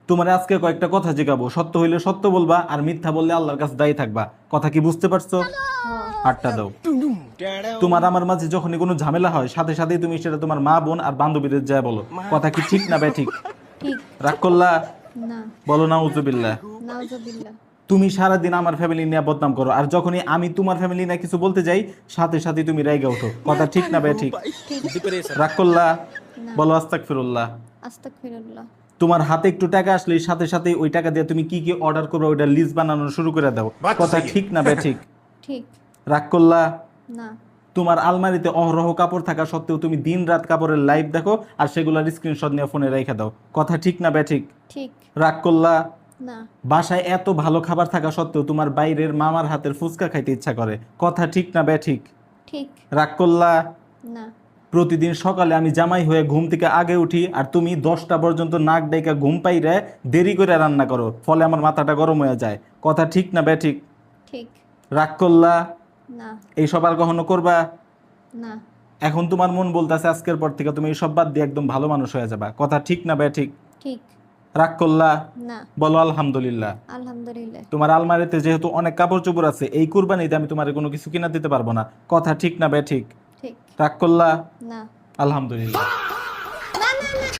তোমার আজকে কয়েকটা কথা জিগাবো, সত্য হইলে সত্য বলবা, আর মিথ্যা বললে আল্লাহর কাছে দায়ী থাকবা। কথা কি বুঝতে পারছো? হাতটা দাও। তোমার আমার মাঝে যখনই কোনো ঝামেলা হয়, সাথে সাথেই তুমি সেটা তোমার মা, বোন আর বান্ধবীদের যায় বলো। কথা কি ঠিক না ঠিক? ঠিক। রাগ করলা? না। বলো নাউজুবিল্লাহ। নাউজুবিল্লাহ। তুমি সারাদিন আমার ফ্যামিলি নিয়ে বদনাম করো, আর যখনই আমি তোমার ফ্যামিলি নিয়ে কিছু বলতে যাই, সাথে সাথে তুমি রেগে ওঠো। কথা ঠিক না ঠিক? রাগ করলা? না। বলো আস্তাগফিরুল্লাহ। আস্তাগফিরুল্লাহ। তোমার হাতে একটু টাকা আসলেই সাথে সাথে ওই টাকা দিয়ে তুমি কি কি অর্ডার করবে ওইটা লিস্ট বানানো শুরু করে দাও। কথা ঠিক না ঠিক? ঠিক। রাগ করলা? না। তোমার আলমারিতে অহরহ কাপড় থাকা সত্ত্বেও তুমি দিন রাত কাপড়ের লাইভ দেখো, আর সেগুলোর স্ক্রিনশট নিয়ে ফোনে রেখে দাও। কথা ঠিক না ঠিক? ঠিক। রাগ করলা? না। বাসায় এত ভালো খাবার থাকা সত্ত্বেও তোমার বাইরের মামার হাতের ফুচকা খাইতে ইচ্ছা করে। কথা ঠিক না ঠিক? ঠিক। রাগ করলা? না। প্রতিদিন সকালে আমি জামাই হয়ে ঘুম থেকে আগে উঠি, আর তুমি 10টা পর্যন্ত নাক ডেকে ঘুম পাইরে দেরি করে রান্না করো, ফলে আমার মাথাটা গরম হয়ে যায়। কথা ঠিক না ঠিক? ঠিক। রাগ করলা? না। এইসব আর কখনো করবা? না। এখন তোমার মন বলতেছে আজকের পর থেকে তুমি এইসব বাদ দিয়ে একদম ভালো মানুষ হয়ে যাবা। কথা ঠিক না ঠিক? ঠিক। রাগ করলা? না। বলো আলহামদুলিল্লাহ। আলহামদুলিল্লাহ। তোমার আলমারিতে যেহেতু অনেক কাপড় চোপড় আছে, এই কুরবানিতে আমি তোমার কোনো কিছু কিনা দিতে পারবো না। কথা ঠিক না ঠিক? ঠিক। রাগ করলা? না। আলহামদুলিল্লাহ।